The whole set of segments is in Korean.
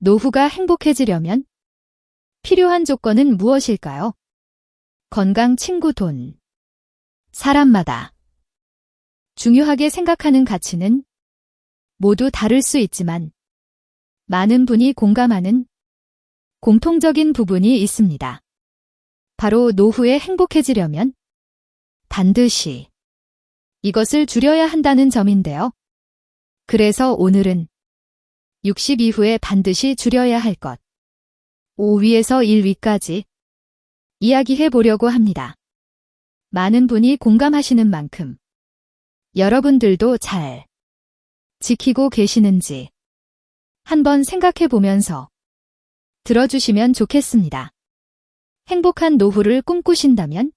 노후가 행복해지려면 필요한 조건은 무엇일까요? 건강, 친구, 돈. 사람마다 중요하게 생각하는 가치는 모두 다를 수 있지만 많은 분이 공감하는 공통적인 부분이 있습니다. 바로 노후에 행복해지려면 반드시 이것을 줄여야 한다는 점인데요. 그래서 오늘은 60 이후에 반드시 줄여야 할 것 5위에서 1위까지 이야기해 보려고 합니다. 많은 분이 공감하시는 만큼 여러분들도 잘 지키고 계시는지 한번 생각해 보면서 들어주시면 좋겠습니다. 행복한 노후를 꿈꾸신다면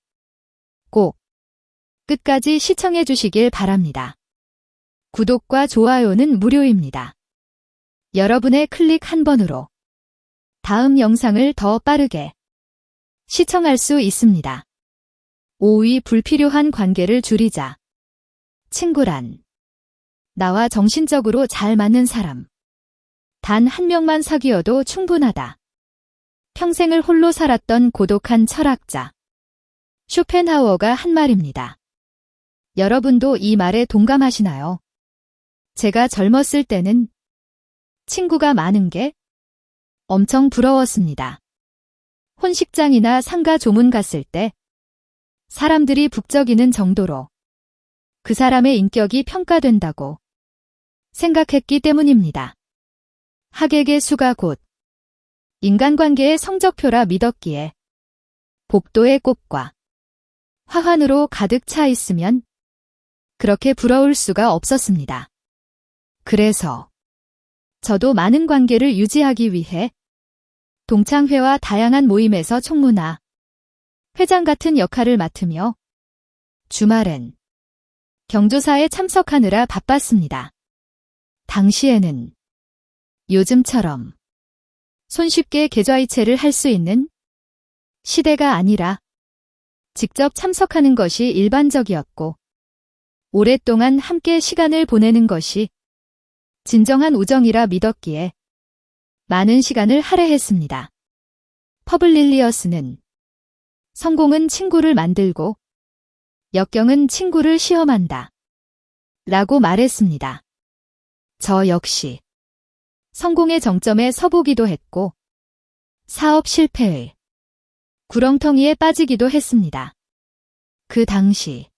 꼭 끝까지 시청해 주시길 바랍니다. 구독과 좋아요는 무료입니다. 여러분의 클릭 한 번으로 다음 영상을 더 빠르게 시청할 수 있습니다. 5위 불필요한 관계를 줄이자. 친구란 나와 정신적으로 잘 맞는 사람. 단 한 명만 사귀어도 충분하다. 평생을 홀로 살았던 고독한 철학자. 쇼펜하우어가 한 말입니다. 여러분도 이 말에 동감하시나요? 제가 젊었을 때는 친구가 많은 게 엄청 부러웠습니다. 혼식장이나 상가 조문 갔을 때 사람들이 북적이는 정도로 그 사람의 인격이 평가된다고 생각했기 때문입니다. 하객의 수가 곧 인간관계의 성적표라 믿었기에 복도의 꽃과 화환으로 가득 차 있으면 그렇게 부러울 수가 없었습니다. 그래서 저도 많은 관계를 유지하기 위해 동창회와 다양한 모임에서 총무나 회장 같은 역할을 맡으며 주말엔 경조사에 참석하느라 바빴습니다. 당시에는 요즘처럼 손쉽게 계좌이체를 할 수 있는 시대가 아니라 직접 참석하는 것이 일반적이었고 오랫동안 함께 시간을 보내는 것이 진정한 우정이라 믿었기에 많은 시간을 할애했습니다. 퍼블릴리어스는 성공은 친구를 만들고 역경은 친구를 시험한다. 라고 말했습니다. 저 역시 성공의 정점에 서보기도 했고 사업 실패의 구렁텅이에 빠지기도 했습니다. 그 당시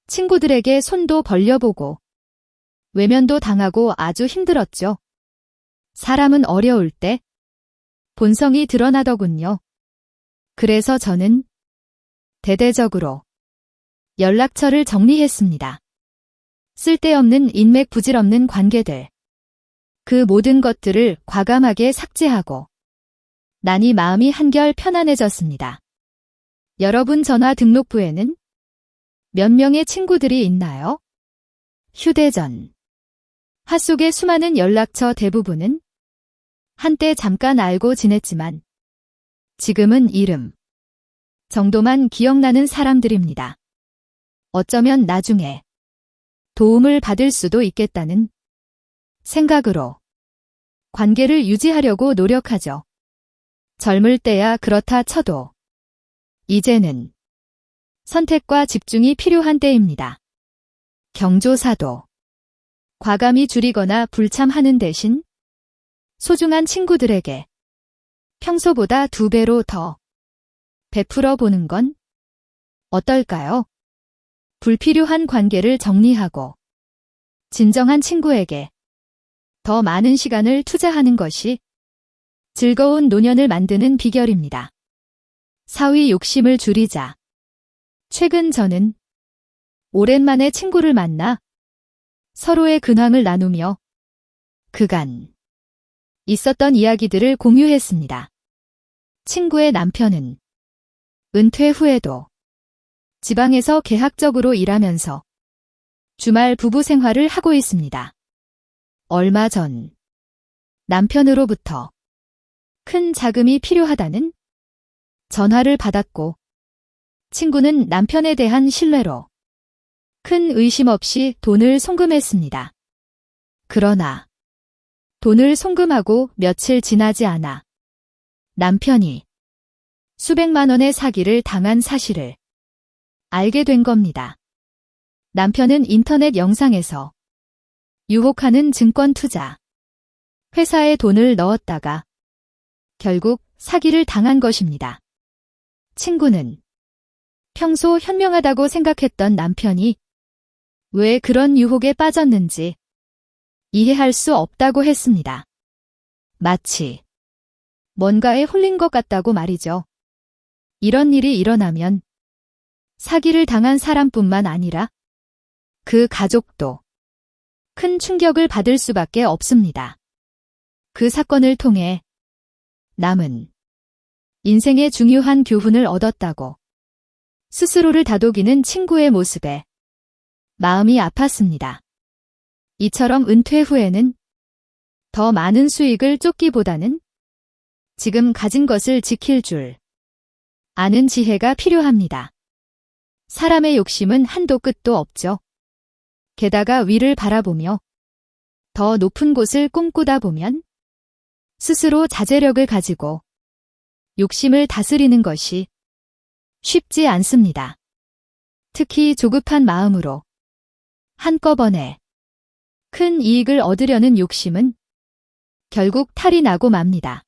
친구들에게 손도 벌려보고 외면도 당하고 아주 힘들었죠. 사람은 어려울 때 본성이 드러나더군요. 그래서 저는 대대적으로 연락처를 정리했습니다. 쓸데없는 인맥 부질없는 관계들. 그 모든 것들을 과감하게 삭제하고 나니 마음이 한결 편안해졌습니다. 여러분 전화 등록부에는 몇 명의 친구들이 있나요? 휴대전. 화 속의 수많은 연락처 대부분은 한때 잠깐 알고 지냈지만 지금은 이름 정도만 기억나는 사람들입니다. 어쩌면 나중에 도움을 받을 수도 있겠다는 생각으로 관계를 유지하려고 노력하죠. 젊을 때야 그렇다 쳐도 이제는 선택과 집중이 필요한 때입니다. 경조사도 과감히 줄이거나 불참하는 대신 소중한 친구들에게 평소보다 2배로 더 베풀어 보는 건 어떨까요? 불필요한 관계를 정리하고 진정한 친구에게 더 많은 시간을 투자하는 것이 즐거운 노년을 만드는 비결입니다. 4위 욕심을 줄이자. 최근 저는 오랜만에 친구를 만나 서로의 근황을 나누며 그간 있었던 이야기들을 공유했습니다. 친구의 남편은 은퇴 후에도 지방에서 계약적으로 일하면서 주말 부부 생활을 하고 있습니다. 얼마 전 남편으로부터 큰 자금이 필요하다는 전화를 받았고 친구는 남편에 대한 신뢰로 큰 의심 없이 돈을 송금했습니다. 그러나 돈을 송금하고 며칠 지나지 않아 남편이 수백만 원의 사기를 당한 사실을 알게 된 겁니다. 남편은 인터넷 영상에서 유혹하는 증권 투자 회사에 돈을 넣었다가 결국 사기를 당한 것입니다. 친구는 평소 현명하다고 생각했던 남편이 왜 그런 유혹에 빠졌는지 이해할 수 없다고 했습니다. 마치 뭔가에 홀린 것 같다고 말이죠. 이런 일이 일어나면 사기를 당한 사람뿐만 아니라 그 가족도 큰 충격을 받을 수밖에 없습니다. 그 사건을 통해 남은 인생의 중요한 교훈을 얻었다고 스스로를 다독이는 친구의 모습에 마음이 아팠습니다. 이처럼 은퇴 후에는 더 많은 수익을 쫓기보다는 지금 가진 것을 지킬 줄 아는 지혜가 필요합니다. 사람의 욕심은 한도 끝도 없죠. 게다가 위를 바라보며 더 높은 곳을 꿈꾸다 보면 스스로 자제력을 가지고 욕심을 다스리는 것이 쉽지 않습니다. 특히 조급한 마음으로 한꺼번에 큰 이익을 얻으려는 욕심은 결국 탈이 나고 맙니다.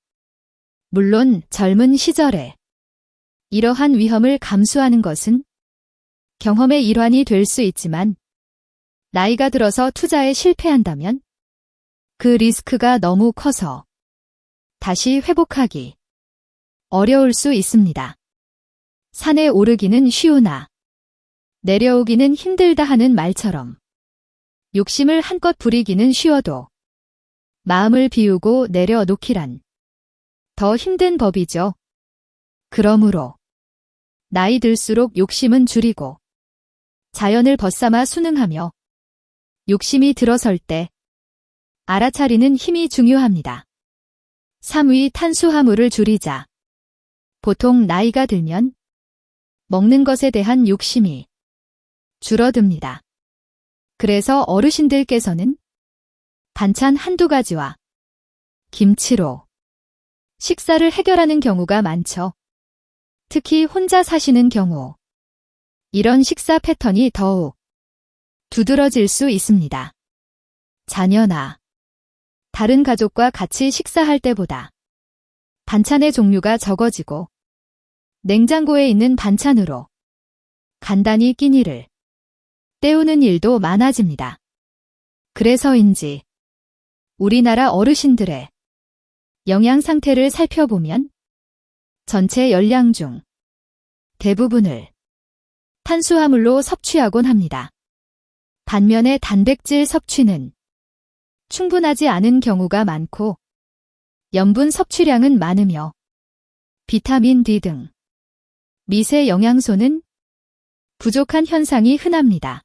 물론 젊은 시절에 이러한 위험을 감수하는 것은 경험의 일환이 될 수 있지만 나이가 들어서 투자에 실패한다면 그 리스크가 너무 커서 다시 회복하기 어려울 수 있습니다. 산에 오르기는 쉬우나 내려오기는 힘들다 하는 말처럼 욕심을 한껏 부리기는 쉬워도 마음을 비우고 내려놓기란 더 힘든 법이죠. 그러므로 나이 들수록 욕심은 줄이고 자연을 벗삼아 순응하며 욕심이 들어설 때 알아차리는 힘이 중요합니다. 3위 탄수화물을 줄이자. 보통 나이가 들면 먹는 것에 대한 욕심이 줄어듭니다. 그래서 어르신들께서는 반찬 한두 가지와 김치로 식사를 해결하는 경우가 많죠. 특히 혼자 사시는 경우 이런 식사 패턴이 더욱 두드러질 수 있습니다. 자녀나 다른 가족과 같이 식사할 때보다 반찬의 종류가 적어지고 냉장고에 있는 반찬으로 간단히 끼니를 때우는 일도 많아집니다. 그래서인지 우리나라 어르신들의 영양 상태를 살펴보면 전체 열량 중 대부분을 탄수화물로 섭취하곤 합니다. 반면에 단백질 섭취는 충분하지 않은 경우가 많고 염분 섭취량은 많으며 비타민 D 등 미세 영양소는 부족한 현상이 흔합니다.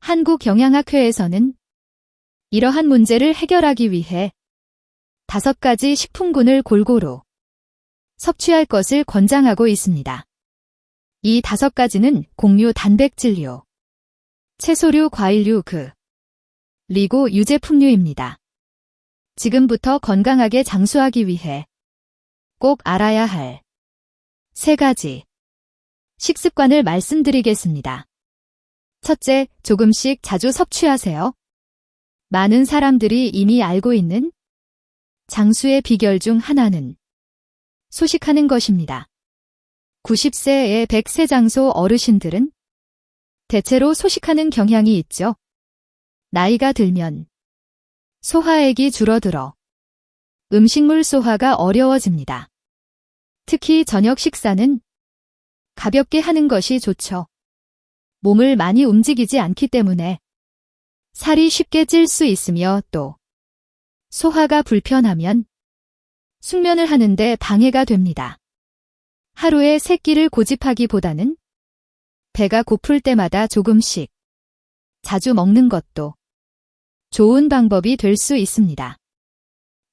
한국영양학회에서는 이러한 문제를 해결하기 위해 5가지 식품군을 골고루 섭취할 것을 권장하고 있습니다. 이 5가지는 곡류 단백질류, 채소류 과일류 그리고 유제품류입니다. 지금부터 건강하게 장수하기 위해 꼭 알아야 할 3가지 식습관을 말씀드리겠습니다. 첫째, 조금씩 자주 섭취하세요. 많은 사람들이 이미 알고 있는 장수의 비결 중 하나는 소식하는 것입니다. 90세의 100세 장소 어르신들은 대체로 소식하는 경향이 있죠. 나이가 들면 소화액이 줄어들어 음식물 소화가 어려워집니다. 특히 저녁 식사는 가볍게 하는 것이 좋죠. 몸을 많이 움직이지 않기 때문에 살이 쉽게 찔 수 있으며 또 소화가 불편하면 숙면을 하는데 방해가 됩니다. 하루에 3끼를 고집하기보다는 배가 고플 때마다 조금씩 자주 먹는 것도 좋은 방법이 될 수 있습니다.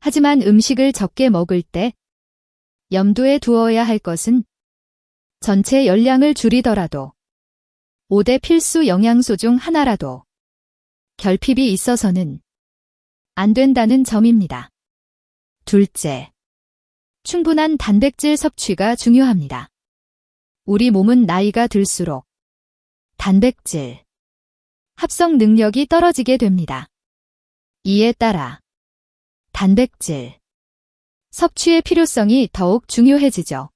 하지만 음식을 적게 먹을 때 염두에 두어야 할 것은 전체 열량을 줄이더라도 5대 필수 영양소 중 하나라도 결핍이 있어서는 안 된다는 점입니다. 둘째, 충분한 단백질 섭취가 중요합니다. 우리 몸은 나이가 들수록 단백질 합성 능력이 떨어지게 됩니다. 이에 따라 단백질 섭취의 필요성이 더욱 중요해지죠.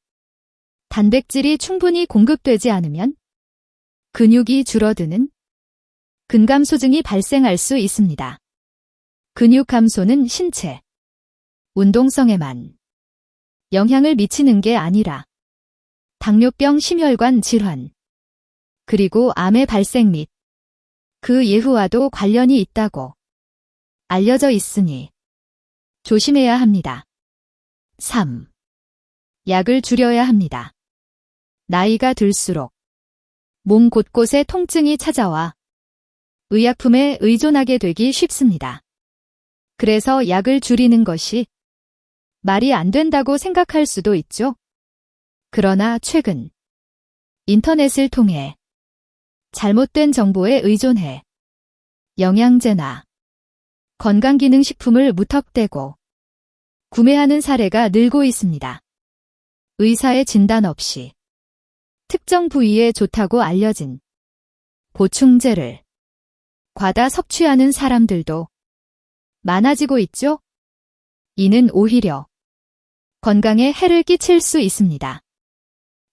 단백질이 충분히 공급되지 않으면 근육이 줄어드는 근감소증이 발생할 수 있습니다. 근육 감소는 신체 운동성에만 영향을 미치는 게 아니라 당뇨병, 심혈관 질환, 그리고 암의 발생 및 그 예후와도 관련이 있다고 알려져 있으니 조심해야 합니다. 3. 약을 줄여야 합니다. 나이가 들수록 몸 곳곳에 통증이 찾아와 의약품에 의존하게 되기 쉽습니다. 그래서 약을 줄이는 것이 말이 안 된다고 생각할 수도 있죠. 그러나 최근 인터넷을 통해 잘못된 정보에 의존해 영양제나 건강기능식품을 무턱대고 구매하는 사례가 늘고 있습니다. 의사의 진단 없이 특정 부위에 좋다고 알려진 보충제를 과다 섭취하는 사람들도 많아지고 있죠. 이는 오히려 건강에 해를 끼칠 수 있습니다.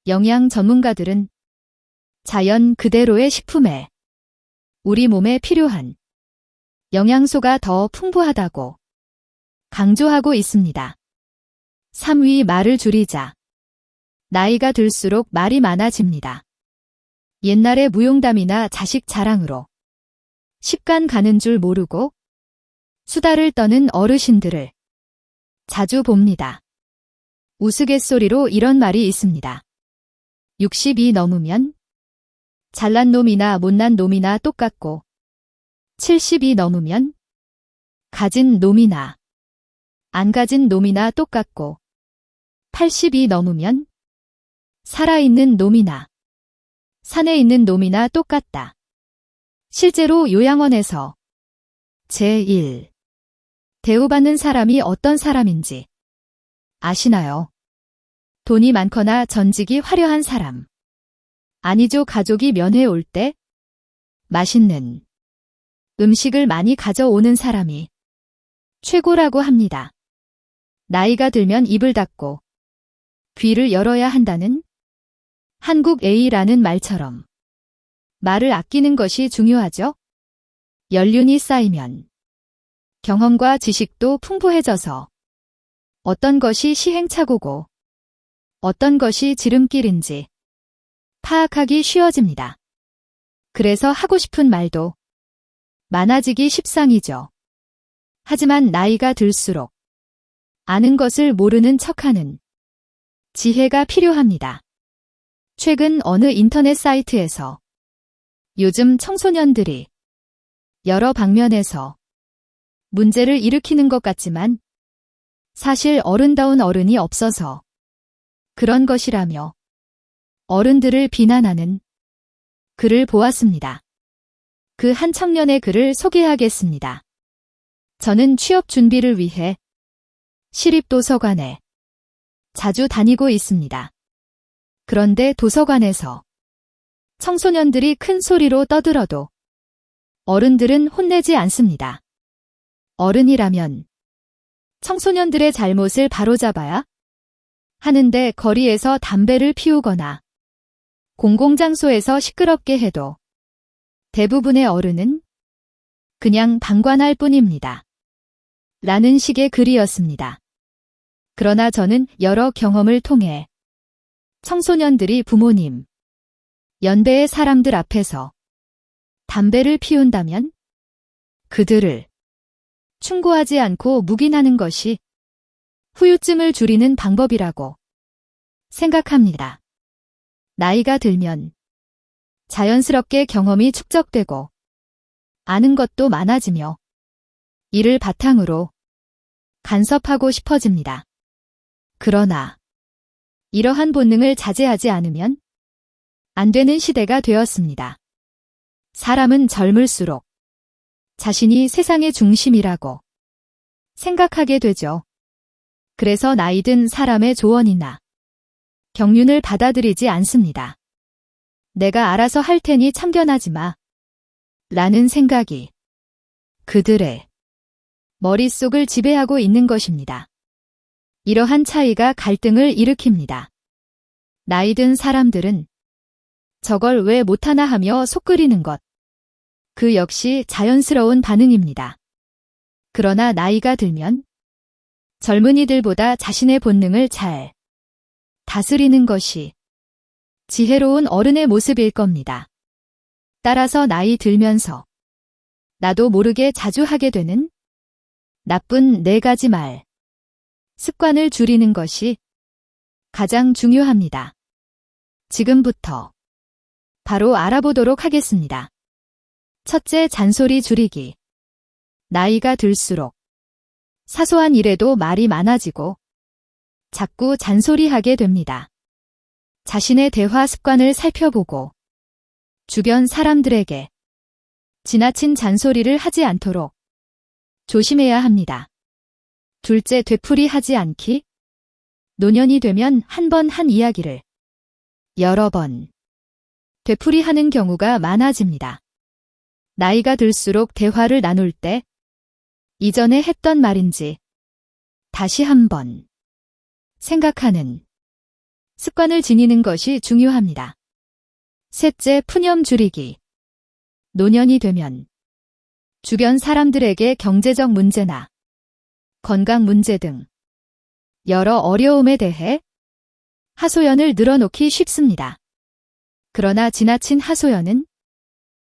영양 전문가들은 자연 그대로의 식품에 우리 몸에 필요한 영양소가 더 풍부하다고 강조하고 있습니다. 3위, 말을 줄이자. 나이가 들수록 말이 많아집니다. 옛날에 무용담이나 자식 자랑으로 시간 가는 줄 모르고 수다를 떠는 어르신들을 자주 봅니다. 우스갯소리로 이런 말이 있습니다. 60이 넘으면 잘난 놈이나 못난 놈이나 똑같고 70이 넘으면 가진 놈이나 안 가진 놈이나 똑같고 80이 넘으면 살아있는 놈이나 산에 있는 놈이나 똑같다. 실제로 요양원에서 제1 대우받는 사람이 어떤 사람인지 아시나요? 돈이 많거나 전직이 화려한 사람. 아니죠. 가족이 면회 올 때 맛있는 음식을 많이 가져오는 사람이 최고라고 합니다. 나이가 들면 입을 닫고 귀를 열어야 한다는 한국 A라는 말처럼 말을 아끼는 것이 중요하죠. 연륜이 쌓이면 경험과 지식도 풍부해져서 어떤 것이 시행착오고 어떤 것이 지름길인지 파악하기 쉬워집니다. 그래서 하고 싶은 말도 많아지기 십상이죠. 하지만 나이가 들수록 아는 것을 모르는 척하는 지혜가 필요합니다. 최근 어느 인터넷 사이트에서 요즘 청소년들이 여러 방면에서 문제를 일으키는 것 같지만 사실 어른다운 어른이 없어서 그런 것이라며 어른들을 비난하는 글을 보았습니다. 그 한 청년의 글을 소개하겠습니다. 저는 취업 준비를 위해 시립도서관에 자주 다니고 있습니다. 그런데 도서관에서 청소년들이 큰 소리로 떠들어도 어른들은 혼내지 않습니다. 어른이라면 청소년들의 잘못을 바로잡아야 하는데 거리에서 담배를 피우거나 공공장소에서 시끄럽게 해도 대부분의 어른은 그냥 방관할 뿐입니다. 라는 식의 글이었습니다. 그러나 저는 여러 경험을 통해 청소년들이 부모님, 연배의 사람들 앞에서 담배를 피운다면 그들을 충고하지 않고 묵인하는 것이 후유증을 줄이는 방법이라고 생각합니다. 나이가 들면 자연스럽게 경험이 축적되고 아는 것도 많아지며 이를 바탕으로 간섭하고 싶어집니다. 그러나 이러한 본능을 자제하지 않으면 안 되는 시대가 되었습니다. 사람은 젊을수록 자신이 세상의 중심이라고 생각하게 되죠. 그래서 나이 든 사람의 조언이나 격륜을 받아들이지 않습니다. 내가 알아서 할 테니 참견하지 마. 라는 생각이 그들의 머릿속을 지배하고 있는 것입니다. 이러한 차이가 갈등을 일으킵니다. 나이 든 사람들은 저걸 왜 못하나 하며 속 끓이는 것. 그 역시 자연스러운 반응입니다. 그러나 나이가 들면 젊은이들보다 자신의 본능을 잘 다스리는 것이 지혜로운 어른의 모습일 겁니다. 따라서 나이 들면서 나도 모르게 자주 하게 되는 나쁜 4가지 말, 습관을 줄이는 것이 가장 중요합니다. 지금부터 바로 알아보도록 하겠습니다. 첫째, 잔소리 줄이기. 나이가 들수록 사소한 일에도 말이 많아지고 자꾸 잔소리하게 됩니다. 자신의 대화 습관을 살펴보고 주변 사람들에게 지나친 잔소리를 하지 않도록 조심해야 합니다. 둘째, 되풀이하지 않기. 노년이 되면 한 번 한 이야기를 여러 번 되풀이하는 경우가 많아집니다. 나이가 들수록 대화를 나눌 때 이전에 했던 말인지 다시 한번 생각하는 습관을 지니는 것이 중요합니다. 셋째, 푸념 줄이기. 노년이 되면 주변 사람들에게 경제적 문제나 건강 문제 등 여러 어려움에 대해 하소연을 늘어놓기 쉽습니다. 그러나 지나친 하소연은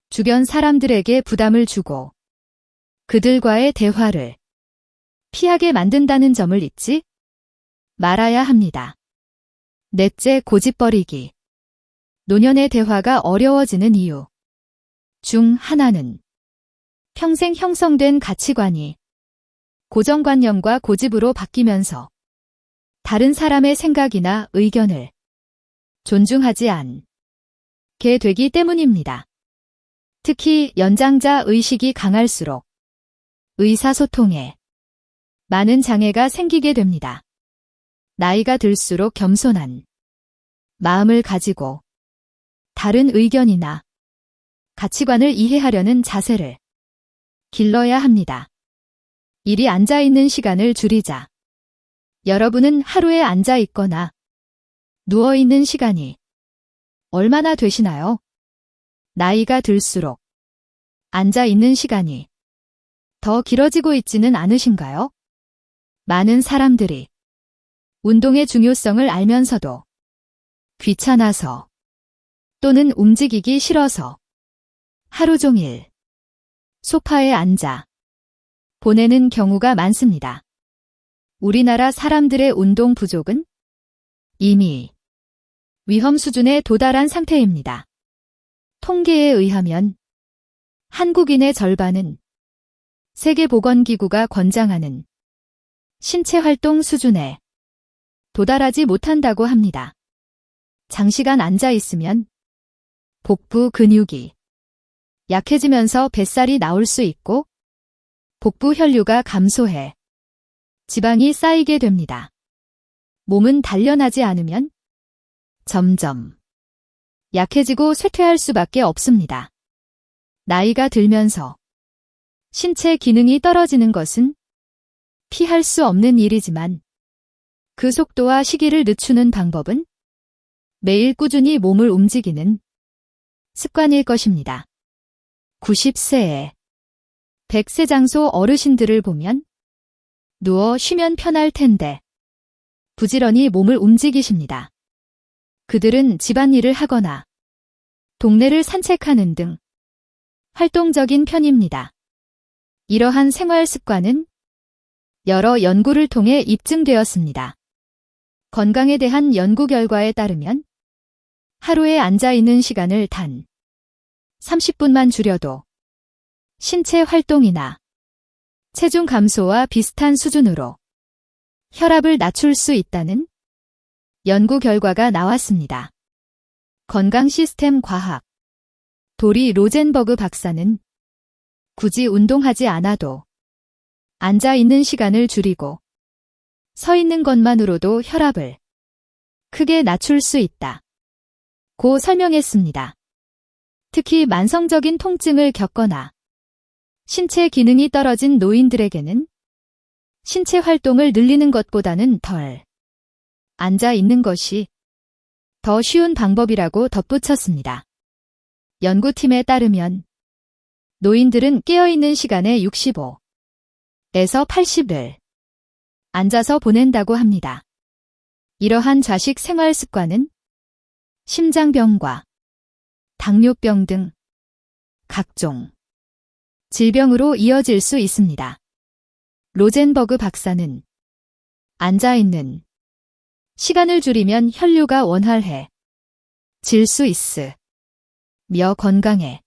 주변 사람들에게 부담을 주고 그들과의 대화를 피하게 만든다는 점을 잊지 말아야 합니다. 넷째, 고집버리기. 노년의 대화가 어려워지는 이유 중 하나는 평생 형성된 가치관이 고정관념과 고집으로 바뀌면서 다른 사람의 생각이나 의견을 존중하지 않게 되기 때문입니다. 특히 연장자 의식이 강할수록 의사소통에 많은 장애가 생기게 됩니다. 나이가 들수록 겸손한 마음을 가지고 다른 의견이나 가치관을 이해하려는 자세를 길러야 합니다. 이리 앉아있는 시간을 줄이자. 여러분은 하루에 앉아있거나 누워있는 시간이 얼마나 되시나요? 나이가 들수록 앉아있는 시간이 더 길어지고 있지는 않으신가요? 많은 사람들이 운동의 중요성을 알면서도 귀찮아서 또는 움직이기 싫어서 하루 종일 소파에 앉아 보내는 경우가 많습니다. 우리나라 사람들의 운동 부족은 이미 위험 수준에 도달한 상태입니다. 통계에 의하면 한국인의 절반은 세계보건기구가 권장하는 신체 활동 수준에 도달하지 못한다고 합니다. 장시간 앉아 있으면 복부 근육이 약해지면서 뱃살이 나올 수 있고 복부 혈류가 감소해 지방이 쌓이게 됩니다. 몸은 단련하지 않으면 점점 약해지고 쇠퇴할 수밖에 없습니다. 나이가 들면서 신체 기능이 떨어지는 것은 피할 수 없는 일이지만 그 속도와 시기를 늦추는 방법은 매일 꾸준히 몸을 움직이는 습관일 것입니다. 90세에 100세 장소 어르신들을 보면 누워 쉬면 편할 텐데 부지런히 몸을 움직이십니다. 그들은 집안일을 하거나 동네를 산책하는 등 활동적인 편입니다. 이러한 생활 습관은 여러 연구를 통해 입증되었습니다. 건강에 대한 연구 결과에 따르면 하루에 앉아있는 시간을 단 30분만 줄여도 신체 활동이나 체중 감소와 비슷한 수준으로 혈압을 낮출 수 있다는 연구 결과가 나왔습니다. 건강시스템 과학 도리 로젠버그 박사는 굳이 운동하지 않아도 앉아 있는 시간을 줄이고 서 있는 것만으로도 혈압을 크게 낮출 수 있다. 고 설명했습니다. 특히 만성적인 통증을 겪거나 신체 기능이 떨어진 노인들에게는 신체 활동을 늘리는 것보다는 덜 앉아 있는 것이 더 쉬운 방법이라고 덧붙였습니다. 연구팀에 따르면 노인들은 깨어있는 시간의 65에서 80을 앉아서 보낸다고 합니다. 이러한 좌식 생활 습관은 심장병과 당뇨병 등 각종 질병으로 이어질 수 있습니다. 로젠버그 박사는 앉아있는 시간을 줄이면 혈류가 원활해 질 수 있으며 건강에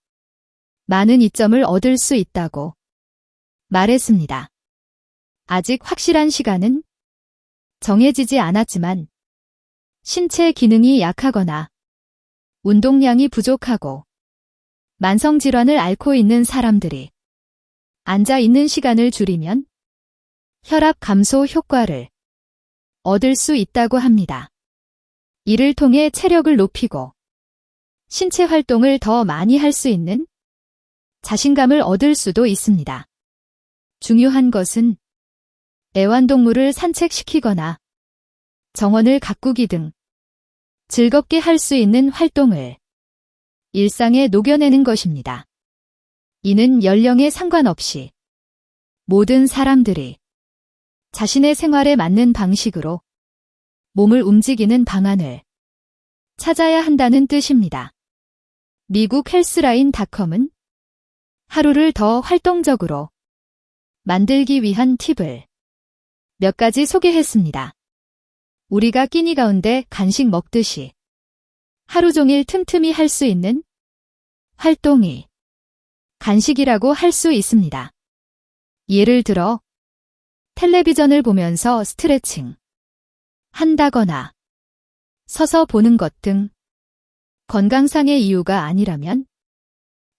많은 이점을 얻을 수 있다고 말했습니다. 아직 확실한 시간은 정해지지 않았지만 신체 기능이 약하거나 운동량이 부족하고 만성질환을 앓고 있는 사람들이 앉아 있는 시간을 줄이면 혈압 감소 효과를 얻을 수 있다고 합니다. 이를 통해 체력을 높이고 신체 활동을 더 많이 할 수 있는 자신감을 얻을 수도 있습니다. 중요한 것은 애완동물을 산책시키거나 정원을 가꾸기 등 즐겁게 할 수 있는 활동을 일상에 녹여내는 것입니다. 이는 연령에 상관없이 모든 사람들이 자신의 생활에 맞는 방식으로 몸을 움직이는 방안을 찾아야 한다는 뜻입니다. 미국 헬스라인닷컴은 하루를 더 활동적으로 만들기 위한 팁을 몇 가지 소개했습니다. 우리가 끼니 가운데 간식 먹듯이 하루 종일 틈틈이 할 수 있는 활동이 간식이라고 할 수 있습니다. 예를 들어 텔레비전을 보면서 스트레칭 한다거나 서서 보는 것 등 건강상의 이유가 아니라면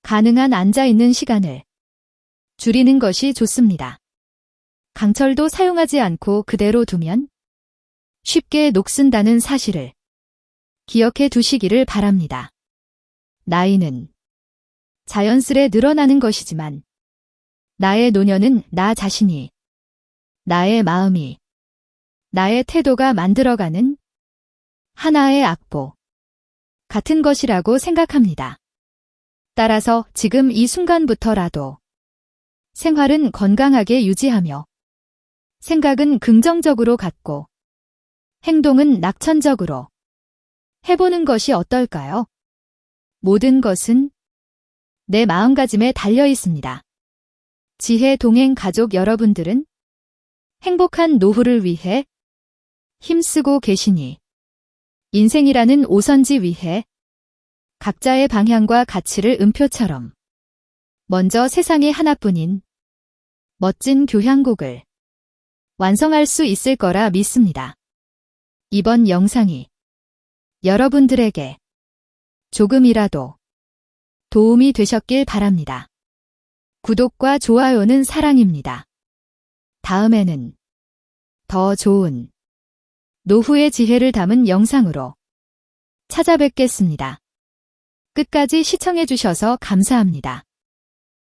가능한 앉아있는 시간을 줄이는 것이 좋습니다. 강철도 사용하지 않고 그대로 두면 쉽게 녹슨다는 사실을 기억해 두시기를 바랍니다. 나이는 자연스레 늘어나는 것이지만 나의 노년은 나 자신이, 나의 마음이, 나의 태도가 만들어가는 하나의 악보 같은 것이라고 생각합니다. 따라서 지금 이 순간부터라도 생활은 건강하게 유지하며 생각은 긍정적으로 갖고 행동은 낙천적으로 해보는 것이 어떨까요? 모든 것은 내 마음가짐에 달려 있습니다. 지혜 동행 가족 여러분들은 행복한 노후를 위해 힘쓰고 계시니 인생이라는 오선지 위해 각자의 방향과 가치를 음표처럼 먼저 세상에 하나뿐인 멋진 교향곡을 완성할 수 있을 거라 믿습니다. 이번 영상이 여러분들에게 조금이라도 도움이 되셨길 바랍니다. 구독과 좋아요는 사랑입니다. 다음에는 더 좋은 노후의 지혜를 담은 영상으로 찾아뵙겠습니다. 끝까지 시청해주셔서 감사합니다.